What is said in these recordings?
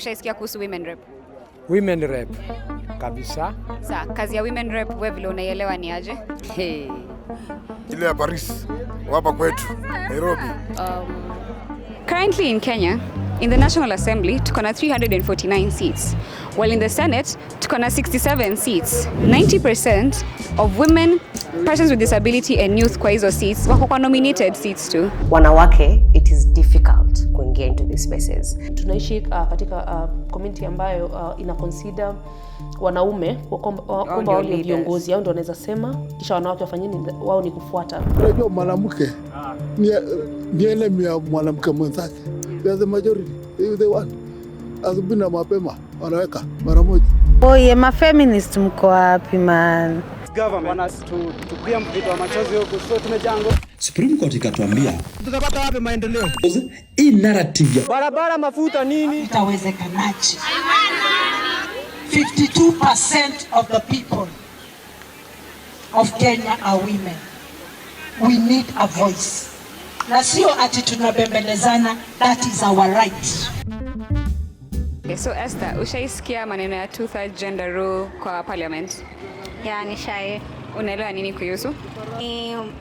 Ushaisikia kuhusu women rep? Women rep kabisa. Sasa kazi ya women rep wewe vile unaielewa ni aje? Ile ya Paris hapa kwetu Nairobi. Currently in Kenya, in the National Assembly, tuko na 349 seats, while in the Senate, tuko na 67 seats. 90% of women, persons with disability and youth kwa hizo seats wako kwa nominated seats too. Wanawake, it is difficult kuingia into these spaces. Tunaishi katika community ambayo ina consider wanaume kwamba wao ni viongozi, hao ndio wanaweza sema, kisha wanawake wafanye nini, wao ni kufuata. Unajua mwanamke ni elemi ya mwanamke mwenzake. The majority, they want. Asubuhi na mapema wanaweka mara moja. Oye, ma-feminist mko wapi man? Government wants to pia mpito wa machozi huko, so tumejango. Supreme Court ikatuambia Tutapata wapi maendeleo? Hii narrative ya barabara, mafuta nini? Itawezekanaje? 52% of the people of Kenya are women. We need a voice. Na sio ati tunabembelezana, that is our right. Okay, so Esther, ushaisikia maneno ya 2/3 gender rule kwa parliament? Yeah, nishai. Unaelewa nini kuhusu?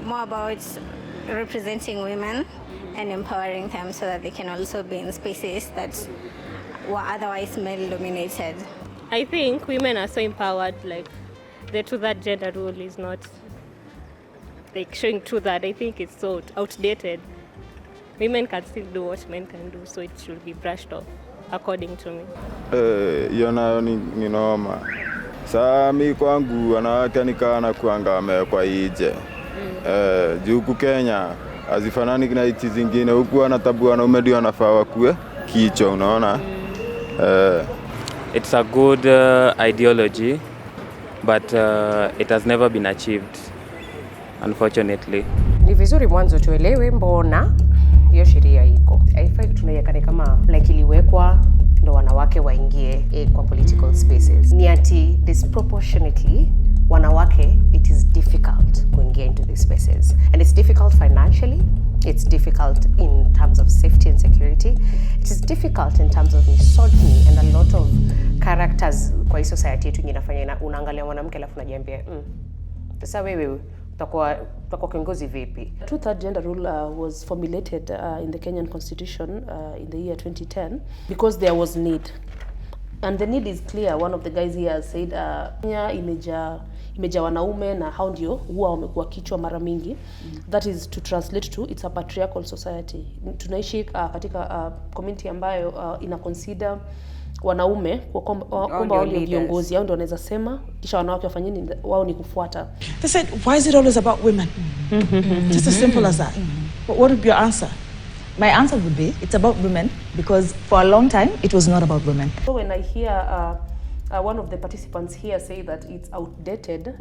More about representing women and empowering them so that they can also be in spaces that were otherwise male dominated. I think women are so empowered, like the 2/3 gender rule is not like showing true that. I think it's so outdated. Women can still do what men can do, so it should be brushed off, according to me. Yona ni noma. Saa mi kwangu wanawake nikana kuanga wamewekwa ije. Huku Kenya hazifanani na nchi zingine. Huku wanatabu wanaume ndio wanafaa wakuwe kichwa, unaona? It's a good ideology, but it has never been achieved, unfortunately. Ni vizuri mwanzo tuelewe mbona hiyo sheria iko. Haifai tunaiweka kama like iliwekwa ndo wanawake waingie kwa political spaces. Ni ati disproportionately wanawake, it is difficult kuingia into these spaces. And it's difficult financially, it's difficult in terms of safety and security, it is difficult in terms of misogyny and a lot of characters kwa hii society yetu inafanya unaangalia mwanamke alafu unajiambia sasa wewe utakuwa kiongozi vipi? 2/3 gender rule was formulated in the Kenyan constitution in the year 2010 because there was need. And the need is clear. One of the guys here has said Kenya imeja wanaume na hao ndio huwa wamekuwa kichwa mara mingi. That is to translate to it's a patriarchal society. Tunaishi katika community ambayo ina consider wanaume kwamba wao ni viongozi, hao ndio wanaweza sema, kisha wanawake wafanye nini, wao ni kufuata. They said, why is it always about women? Just as simple as that. What would be your answer? My answer would be it's about women because for a long time it was not about women. So when I hear one of the participants here say that it's outdated,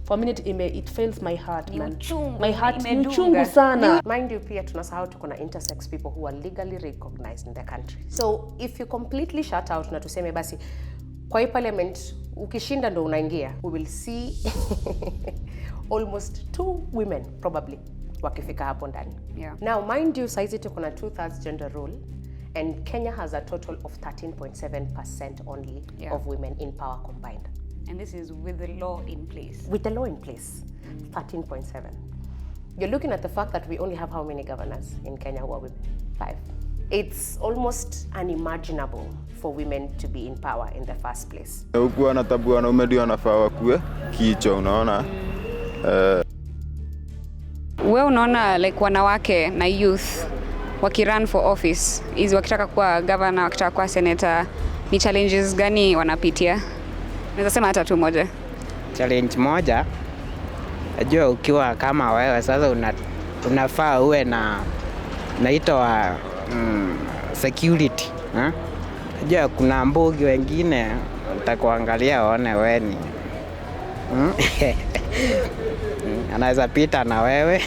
for a minute it fails my heart, man. My heart ni chungu sana. Mind you, pia tunasahau tuko na intersex people who are legally recognized in the country. So if you completely shut out na tuseme basi kwa hii parliament ukishinda ndo unaingia, we will see almost 2 women probably wakifika hapo ndani. Yeah. Now mind you, saizi tuko na 2/3 gender rule and Kenya has a total of 13.7% only of women in power combined. And this is with the law in place. With the law in place, 13.7. You're looking at the fact that we only have how many governors in Kenya who are women? 5. It's almost unimaginable for women to be in power in the first place. Huku wanatabu wanaume ndio wanafaa wakuwe kichwa, unaona? Wewe unaona like wanawake na youth wakirun for office, hizi wakitaka kuwa governor, wakitaka kuwa senator, ni challenges gani wanapitia? Naweza sema hata tu moja. Challenge moja, najua ukiwa kama wewe sasa unafaa uwe na naitwa security. Najua kuna mbogi wengine utakuangalia waone wewe ni anaweza pita na wewe.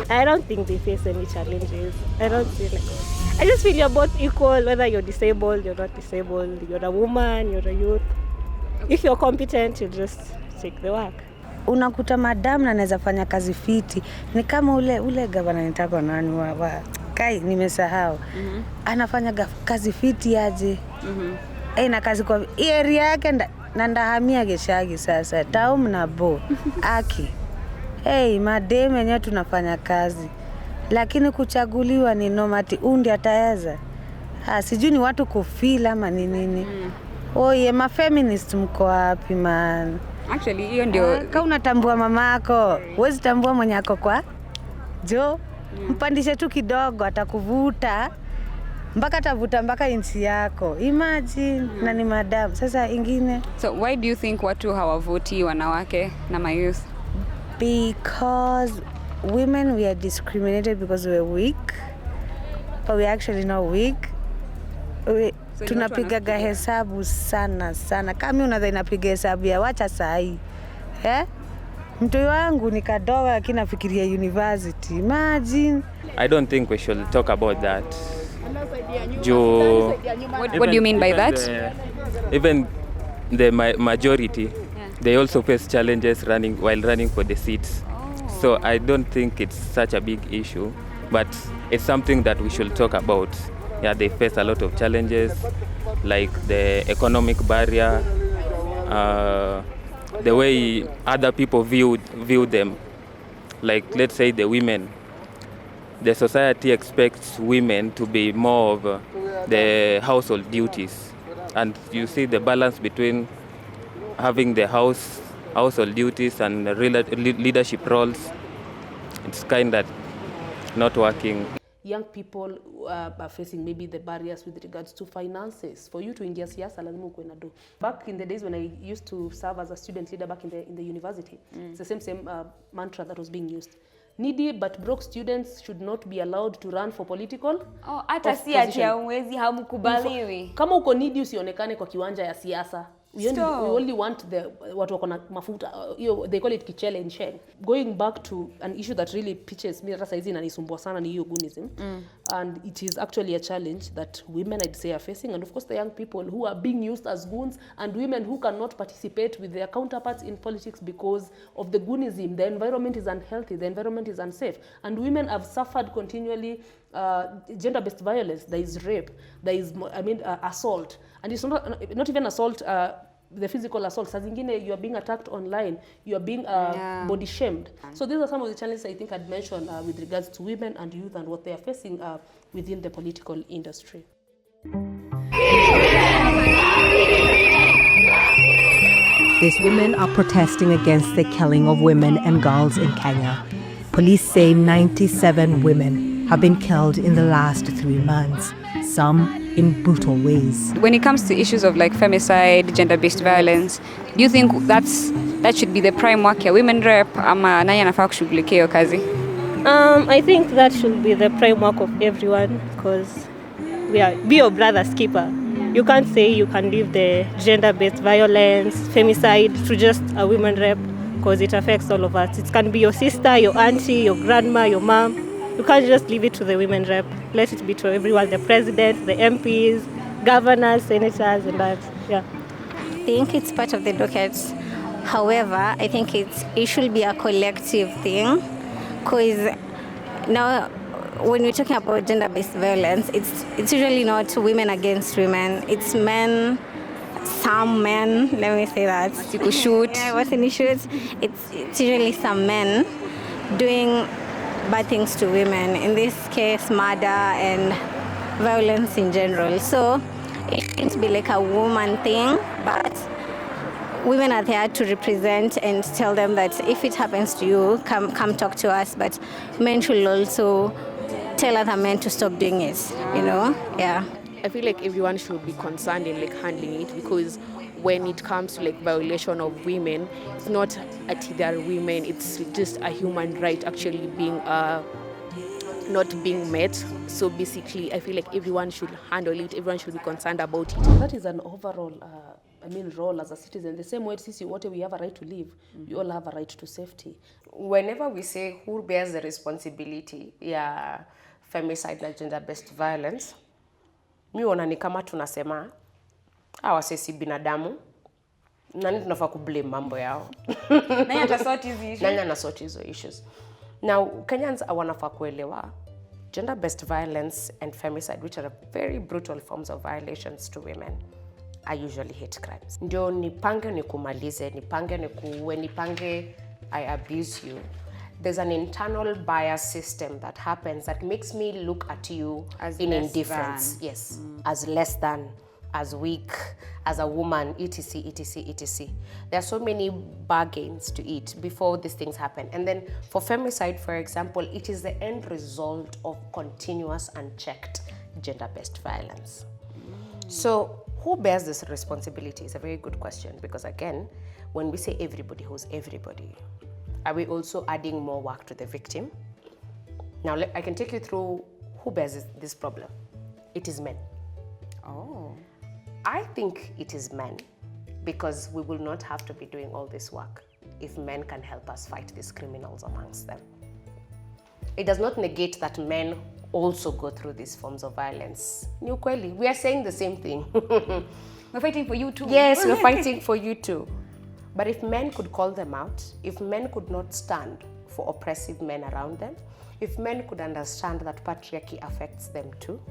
I don't think they face any challenges. I just feel you're both equal, whether you're disabled, you're not disabled, you're a woman, you're a youth. If you're competent, you just take the work. Unakuta madam na anaweza fanya kazi fiti. Ni kama ule gavana nitako nani wa Kai nimesahau. Anafanya kazi fiti aje. Na kazi kwa area yake na ndahamia Geshagi sasa. Taum na bo. Aki. Madem yenyewe tunafanya kazi. Lakini kuchaguliwa ni nomati undi ataweza. Sijui ni watu kufila ama ni nini. Ma feminist mko wapi man? Actually, hiyo ndio kama unatambua mamako, huwezi tambua mwenye ako kwa jo. Mpandishe tu kidogo atakuvuta mpaka atavuta mpaka inchi yako. Imagine na ni madam. Sasa ingine. So why do you think watu hawavoti wanawake na mayouth? Because women, we are discriminated because we're weak. But we're actually not weak. So tunapigaga hesabu sana. Kama unadhani napiga hesabu ya wacha sahi. Mtoi wangu ni kadogo lakini nafikiria university. Imagine. I don't think we should talk about that. What do you mean by that? Even the majority, they also face challenges while running for the seats. So I don't think it's such a big issue, but it's something that we should talk about. Yeah, they face a lot of challenges, like the economic barrier, the way other people view them. Like, let's say the women. The society expects women to be more of the household duties. And you see the balance between having the household duties and leadership roles. It's kind of not working. Young people are facing maybe the barriers with regards to finances. For you to ingia siasa lazima uwe na do. Back in the days when I used to serve as a student leader back in the university, it's the same mantra that was being used. Needy but broke students should not be allowed to run for political. Hata si ati hauwezi hamkubaliwi. Kama uko needy usionekane kwa kiwanja ya siasa. We only want watu wako na mafuta. They call it kichele in Sheng. Going back to an issue that really pitches me sasa hizi inanisumbua sana ni hiyo goonism. And it is actually a challenge that women, I'd say, are facing, and of course the young people who are being used as goons, and women who cannot participate with their counterparts in politics because of the goonism. The environment is unhealthy, the environment is unsafe, and women have suffered continually gender-based violence. There is rape, there is assault, and it's not even assault, the physical assault. Saa zingine you are being attacked online, you are being body shamed. So these are some of the challenges I think I'd mention with regards to women and youth and what they are facing within the political industry. These women are protesting against the killing of women and girls in Kenya. Police say 97 women have been killed in the last 3 months, some in brutal ways. When it comes to issues of like femicide, gender-based violence, do you think that should be the prime work ya women rep ama nani anafaa kushughulikia hiyo kazi? I think that should be the prime work of everyone, because be your brother's keeper. You can't say you can leave the gender-based violence, femicide to just a women rep, because it affects all of us. It can be your sister, your auntie, your grandma, your mom. You can't just leave it to the women rep. Let it be to everyone, the president, the MPs, governors, senators, and that. Yeah. I think it's part of the docket. However, I think it should be a collective thing, because now when we're talking about gender-based violence, it's usually not women against women. It's men, some men, let me say that. You shoot. Yeah, what's in the shoot? It's usually some men doing bad things to women. In this case, murder and violence in general. So it can be like a woman thing, but women are there to represent and tell them that if it happens to you, come talk to us. But men should also tell other men to stop doing it, you know? Yeah. I feel like everyone should be concerned in like handling it, because when it comes to like violation of women, it's not at their women, it's just a human right actually being not being met. So basically, I feel like everyone should handle it, everyone should be concerned about it. That is an overall role as a citizen. The same way we have a right to live, we all have a right to safety. Whenever we say who bears the responsibility, femicide na gender-based violence, mi huona ni kama tunasema hawa sisi binadamu, nani tunafaa kublame mambo yao? Nani atasort hizo issues? Nani anasort hizo issues? Now, Kenyans wanafaa kuelewa Gender-based violence and femicide, which are very brutal forms of violations to women, are usually hate crimes. Ndio nipange nikumalize, nipange nikuue, nipange I abuse you. There's an internal bias system that happens that makes me look at you as in less indifference. than. Yes, as less than, as weak, as a woman, etc, etc, etc. There are so many bargains to eat before these things happen. And then for femicide, for example, it is the end result of continuous unchecked gender-based violence. So who bears this responsibility is a very good question, because again, when we say everybody, who's everybody? Are we also adding more work to the victim? Now, I can take you through who bears this problem. It is men. Oh. I think it is men, because we will not have to be doing all this work if men can help us fight these criminals amongst them. It does not negate that men also go through these forms of violence. Ni ukweli, we are saying the same thing. We're fighting for you too. Yes, we're fighting for you too. But if men could call them out, if men could not stand for oppressive men around them, if men could understand that patriarchy affects them too,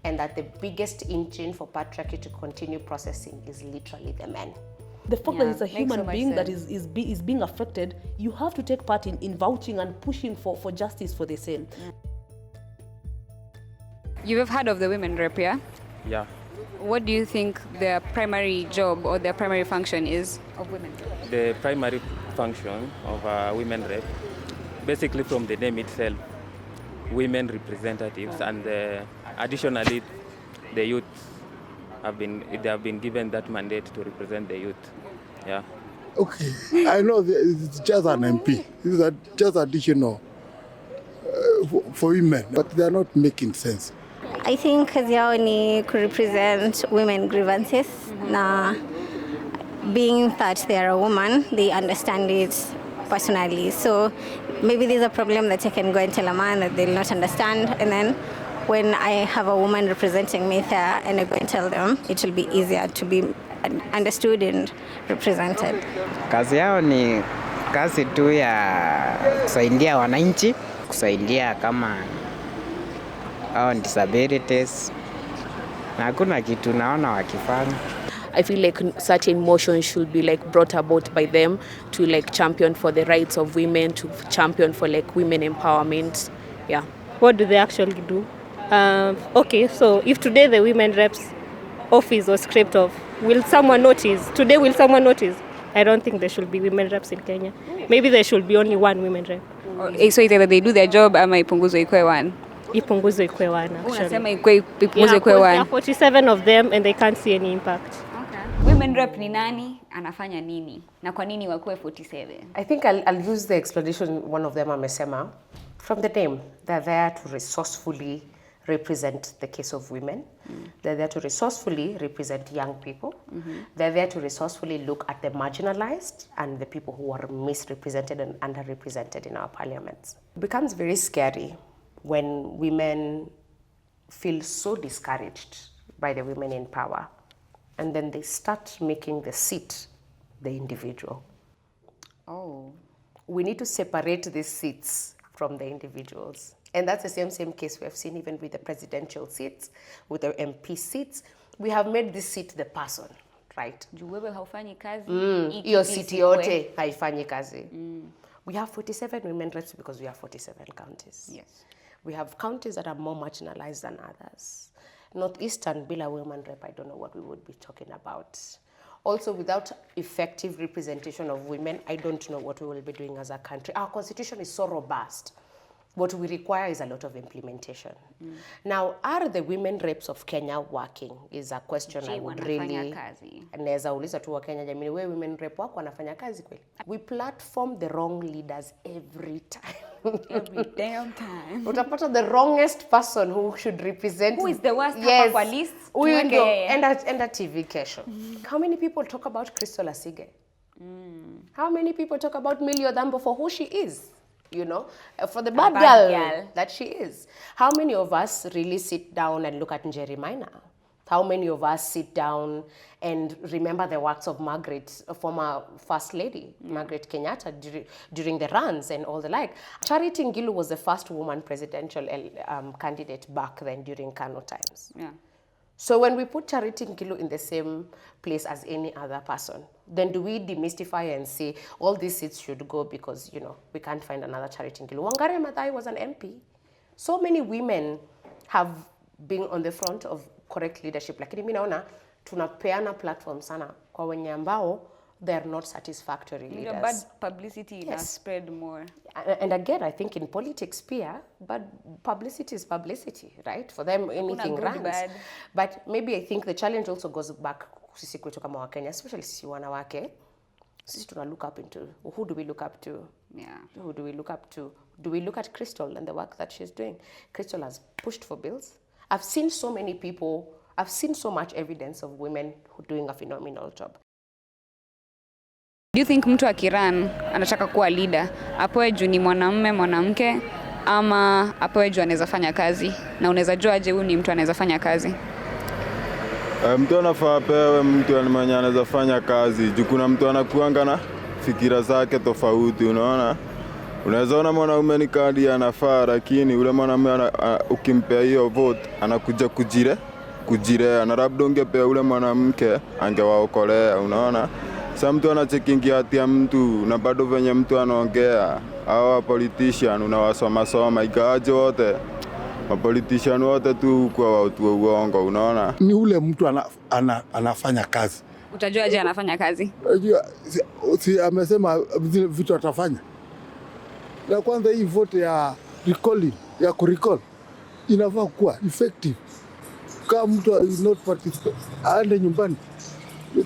and that the biggest engine for patriarchy to continue processing is literally the men. The fact that it's a human being that is being affected, you have to take part in vouching and pushing for justice for the same. You have heard of the women rep, yeah? Yeah. What do you think their primary job or their primary function is of women? The primary function of a women rep, basically from the name itself, women representatives, and additionally, the youth have been given that mandate to represent the youth. Yeah. Okay, I know it's just an MP. It's just additional for women, but they are not making sense. I think kazi yao ni represent women grievances. Na being that they are a woman, they understand it personally. So maybe there's a problem that I can go and tell a man that they'll not understand, and then when I have a woman representing me there and I go and tell them, it will be easier to be understood and represented. Kazi yao ni kazi tu ya kusaidia wananchi, kusaidia kama hao disabilities, na hakuna kitu naona wakifanya. I feel like certain motions should be like brought about by them to like champion for the rights of women, to champion for like women empowerment. Yeah. What do they actually do? Okay, so if today the women reps office was scraped off, will someone notice? Today, will someone notice? I don't think there should be women reps in Kenya. Maybe there should be only one women rep. So either they do their job ama ipunguzwe ikuwe one. Ipunguzwe ikuwe one, actually. Unasema ipunguzwe ikuwe one. There are 47 of them and they can't see any impact. Okay. Women rep ni nani? Anafanya nini? Na kwa nini wakuwe 47? I think I'll use the explanation one of them amesema. From the name, they're there to resourcefully represent the case of women. They're there to resourcefully represent young people. They're there to resourcefully look at the marginalized and the people who are misrepresented and underrepresented in our parliaments. It becomes very scary when women feel so discouraged by the women in power, and then they start making the seat the individual. Oh. We need to separate these seats from the individuals. And that's the same case we have seen even with the presidential seats, with the MP seats. We have made this seat the person, right? Wewe haufanyi kazi. Iyo city yote haifanyi kazi. We have 47 women reps because we have 47 counties. Yes. We have counties that are more marginalized than others. Northeastern, bila women rep, I don't know what we would be talking about. Also, without effective representation of women, I don't know what we will be doing as a country. Our constitution is so robust. What we require is a lot of implementation. Now, are the women reps of Kenya working? Is a question I would really... Naweza uliza tu wa Kenya, jamini, we women rep wako wanafanya kazi kweli? We platform the wrong leaders every time. Every damn time. Utapata the wrongest person who should represent... Who is the worst yes. kwa list? Huyu ndio enda TV kesho. How many people talk about Crystal Asige? How many people talk about Millie Odambo for who she is? You know, for the bad girl that she is. How many of us really sit down and look at Njeri Maina How many of us sit down and remember the works of Margaret, former First Lady, Margaret Kenyatta, during the runs and all the like? Charity Ngilu was the first woman presidential candidate back then during KANU times. Yeah. So when we put Charity Ngilu in the same place as any other person, then do we demystify and say all these seats should go because, we can't find another Charity Ngilu? Wangari Maathai was an MP. So many women have been on the front of correct leadership. Lakini mimi naona tunapeana platform sana kwa wenye ambao they are not satisfactory leaders. Bad publicity has spread more. And again, I think in politics, bad publicity is publicity, right? For them, anything runs. Bad. But maybe I think the challenge also goes back sisi kwetu kama Wakenya, especially sisi wanawake. Sisi tuna look up into, who do we look up to? Yeah. Who do we look up to? Do we look at Crystal and the work that she's doing? Crystal has pushed for bills. I've seen so many people, I've seen so much evidence of women who are doing a phenomenal job. Do you think mtu akiran anataka kuwa leader, apewe juu ni mwanamume, mwanamke, ama apewe juu anaweza fanya kazi? Na unaweza jua aje huyu ni mtu anaweza fanya kazi? Mtu anafaa apewe mtu mwenye anaweza fanya kazi. Juu kuna mtu anakuanga na fikira zake tofauti, unaona? Unaweza ona mwanaume ni kadi anafaa, lakini ule mwanamume ukimpea hiyo vote anakuja kujire na labda ungepea ule mwanamke angewaokolea, unaona? Sasa mtu anachekingia hati ya mtu na bado venye mtu anaongea, hawa politician unawasoma ikaje wote mapolitician wote tu kwa watu wa uongo, unaona? Ni ule mtu anafanya kazi. Utajua aje anafanya kazi? Si amesema vitu atafanya. Na kwanza hii vote ya recalling, ya kurecall, inafaa kuwa effective. Kama mtu is not participate, aende nyumbani.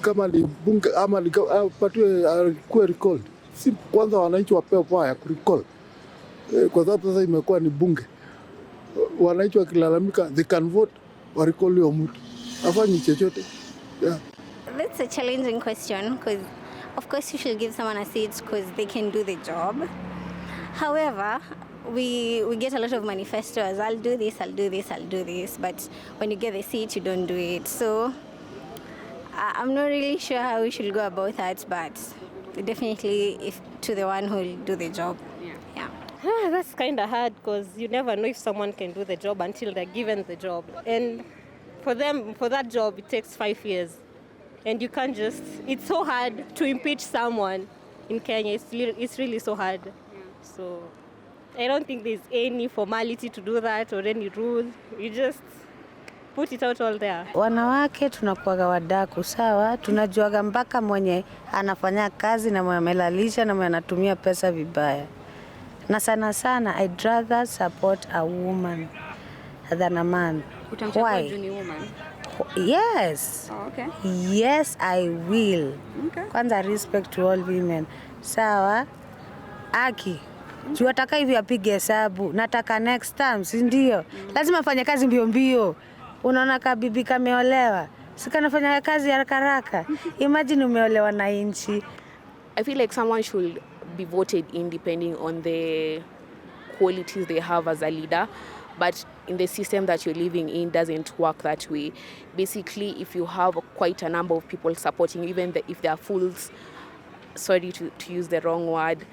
Kama ni bunge ama apatiwe kuwe recalled. Si kwanza wananchi wapewe power ya kurecall. Kwa sababu sasa imekuwa ni bunge. Wananchi wakilalamika, they can vote wa recall hiyo mtu. Afanye chochote. Yeah. That's a challenging question because of course you should give someone a seat because they can do the job. However, we get a lot of manifestos. I'll do this, I'll do this, I'll do this. But when you get the seat, you don't do it. So I'm not really sure how we should go about that, but definitely if to the one who will do the job. Yeah. That's kind of hard because you never know if someone can do the job until they're given the job. And for that job, it takes 5 years. And you can't just, it's so hard to impeach someone in Kenya. It's really so hard. So I don't think there's any formality to do that or any rule. You just put it out all there. Wanawake tunakuwaga wadaku, sawa? Tunajuaga mpaka mwenye anafanya kazi na mwenye amelalisha na mwenye anatumia pesa vibaya. Na sana I'd rather support a woman than a man. Utamchagua juu ni woman? Yes. Oh, okay. Yes, I will. Okay. Kwanza respect to all women. Sawa? Aki. Tunataka hivi apige hesabu. Nataka next time, si ndio? Lazima afanye kazi mbio. Unaona kabibi kameolewa. Sika nafanya kazi haraka. Imagine umeolewa na inchi. I feel like someone should be voted in depending on the qualities they have as a leader. But in the system that you're living in doesn't work that way. Basically, if you have quite a number of people supporting, even if they are fools, sorry to use the wrong word,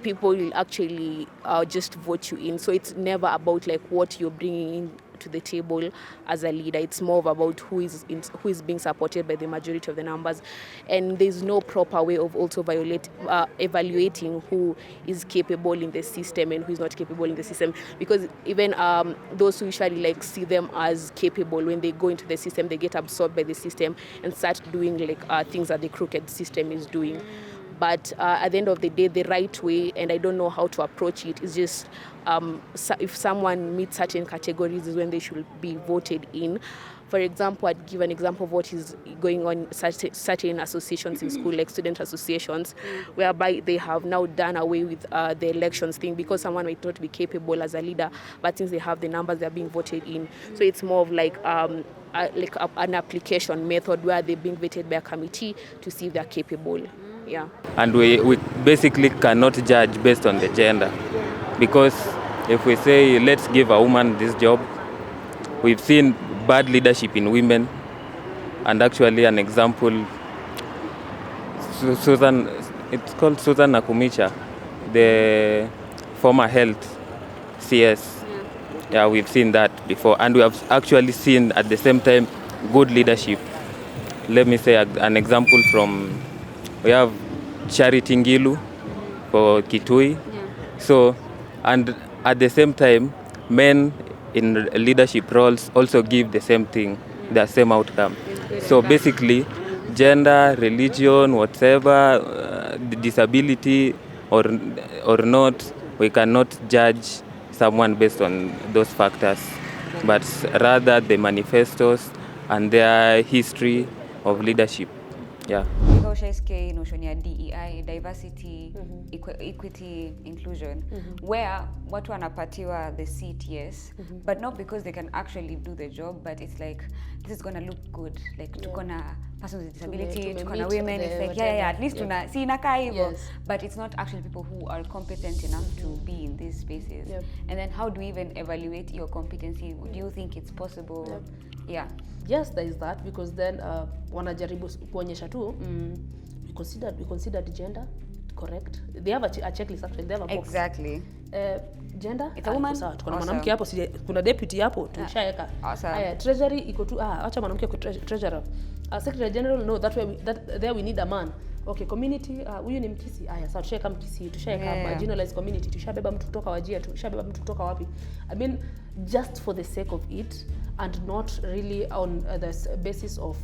people will actually just vote you in. So it's never about like what you're bringing in to the table as a leader. It's more about who is being supported by the majority of the numbers, and there's no proper way of also evaluating who is capable in the system and who is not capable in the system, because even those who usually like see them as capable, when they go into the system they get absorbed by the system and start doing like things that the crooked system is doing. But at the end of the day, the right way, and I don't know how to approach it, is just if someone meets certain categories is when they should be voted in. For example, I'd give an example of what is going on in certain associations in school, like student associations, whereby they have now done away with the elections thing because someone might not be capable as a leader, but since they have the numbers, they're being voted in. So it's more of like an application method where they're being vetted by a committee to see if they're capable. Yeah. And we basically cannot judge based on the gender, because if we say let's give a woman this job, we've seen bad leadership in women And actually an example, Susan, it's called Susan Nakumicha, the former health CS. Yeah, we've seen that before. And we have actually seen at the same time good leadership. Let me say an example from, we have Charity Ngilu for Kitui. So, and at the same time, men in leadership roles also give the same thing, the same outcome. So basically, gender, religion, whatever, disability or not, we cannot judge someone based on those factors, but rather the manifestos and their history of leadership. Yeah. Ushaisikia notion ya DEI, diversity, equity, inclusion, where watu wanapatiwa the seat, yes, but not because they can actually do the job, but it's like, this is gonna look good, like tuko na persons with disability, tuko na women, it's like, at least tuna, si inakaa hivyo, but it's not actually people who are competent enough to be in these spaces. And then how do we even evaluate your competency? Do you think it's possible? Yeah. Yes, there is that, because then wanajaribu kuonyesha tu we considered gender correct. They have a checklist actually, they have a box. Exactly. Gender, it's a woman. Sawa, tuko na mwanamke hapo, kuna deputy hapo, tushaweka. Haya, treasury iko tu acha mwanamke kwa treasurer. Secretary general, no, there we need a man. Okay, community, huyu ni Mkisi. Haya, sawa, tushaweka Mkisi, tushaweka marginalized community, tushabeba mtu kutoka Wajir, tushabeba mtu kutoka wapi. I mean, just for the sake of it, and not really on the basis of,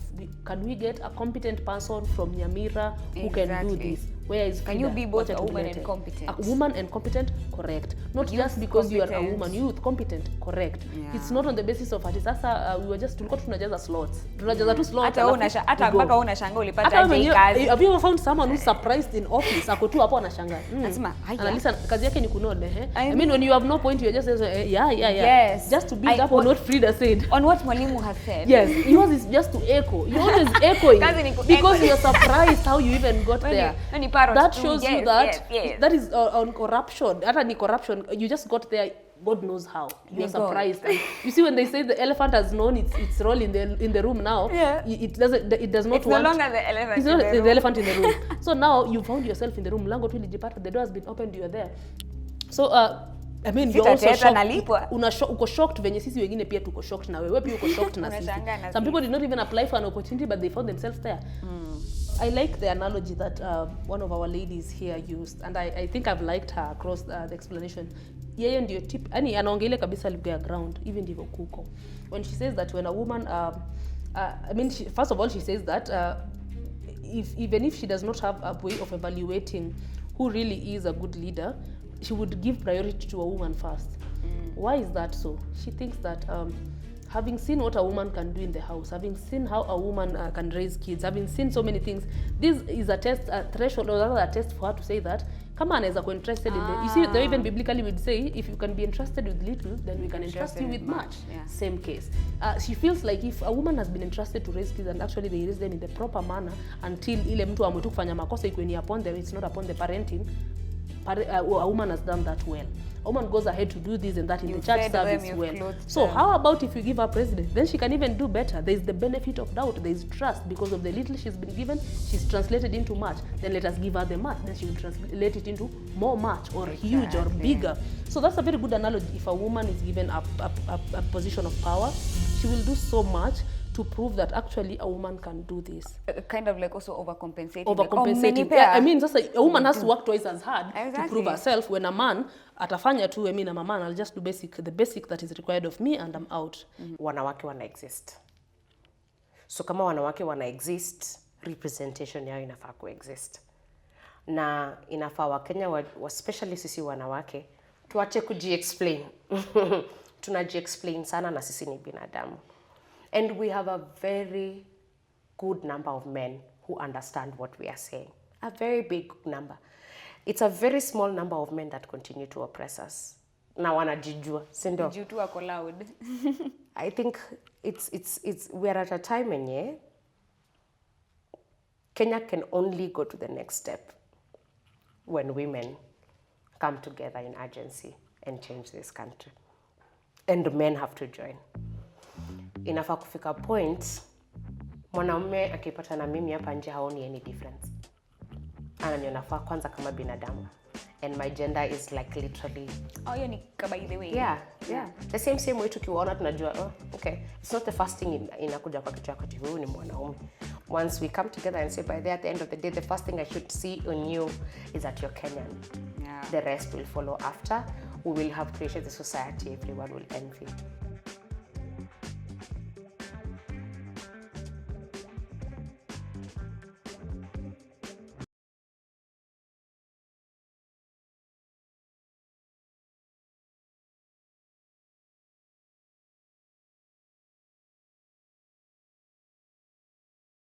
can we get a competent person from Nyamira who can do this? Where is can you be both a woman and competent? A woman and competent, correct. Not just because you are a woman, youth competent, correct. It's not on the basis of ati sasa we were just tulikuwa tunajaza slots. Tunajaza tu slots. Hata mpaka unashangaa ulipata aje kazi. Have you ever found someone who's surprised in office? Ako tu hapo anashangaa. Anasema, analisa kazi yake ni kunode, I mean when you have no point, you just say yeah. Yes. Just to build up on what Frida said. On what Mwalimu has said. Yes, yours is just to echo. You're always echoing because you're surprised how you even got there. That shows you that that is on corruption. Hata ni corruption. You just got there. God knows how. You're surprised. You see, when they say the elephant has known its role in the room now, it does not. It's no longer the elephant. It's not the elephant in the room. So now you found yourself in the room. Lango tu ilijipata, the door has been opened. You are there. So I mean, you're also shocked. Uko shocked venye sisi wengine pia tuko shocked na wewe pia uko shocked na sisi. Some people did not even apply for an opportunity, but they found themselves there. I like the analogy that one of our ladies here used, and I think I've liked her across the explanation. Yeye ndio tip, yani anaongelea kabisa lugha ya ground, even ndivyo kuko. When she says that when a woman, I mean, first of all, she says that even if she does not have a way of evaluating who really is a good leader, she would give priority to a woman first. Why is that so? She thinks that having seen what a woman can do in the house, having seen how a woman can raise kids, having seen so many things, this is a threshold, or rather a test for her to say that, come on, anaweza kuwa interested in the, you see, though even biblically we'd say, if you can be entrusted with little, then we can entrust you with much. Same case. She feels like if a woman has been entrusted to raise kids, and actually they raise them in the proper manner, until ile mtu ametu kufanya makosa ikuwe ni upon them, it's not upon the parenting, a woman has done that well. A woman goes ahead to do this and that in the church service well. So how about if you give her president? Then she can even do better. There is the benefit of doubt. There is trust because of the little she's been given. She's translated into much. Then let us give her the much. Then she will translate it into more much or huge or bigger. So that's a very good analogy. If a woman is given a position of power, she will do so much to prove that actually a woman can do this. Kind of like also overcompensating. Overcompensating. Yeah, I mean, just a woman has to work twice as hard to prove herself. When a man atafanya tu, I mean, I'm a man, I'll just do the basic that is required of me, and I'm out. Wanawake wana exist. So kama wanawake wana exist, representation yao inafaa kuexist. Na inafaa Wakenya, especially sisi wanawake, tuache kuji-explain. Tunaji-explain sana na sisi ni binadamu. And we have a very good number of men who understand what we are saying. A very big number. It's a very small number of men that continue to oppress us. Na wanajijua, sindo? Jitu wako loud. I think we are at a time when Kenya can only go to the next step when women come together in urgency and change this country. And men have to join. Inafaa kufika point Mwanaume akipata na mimi hapa nje haoni any difference. Ananiona kwanza kama binadamu. And my gender is like literally. Oh, hiyo ni by the way. Yeah. The same way tukiwaona tunajua, okay, it's not the first thing inakuja kwa kichwa kati huyu ni mwanaume. Once we come together and say by the at the end of the day, the first thing I should see on you is that you're Kenyan. Yeah. The rest will follow after. We will have created a society everyone will envy.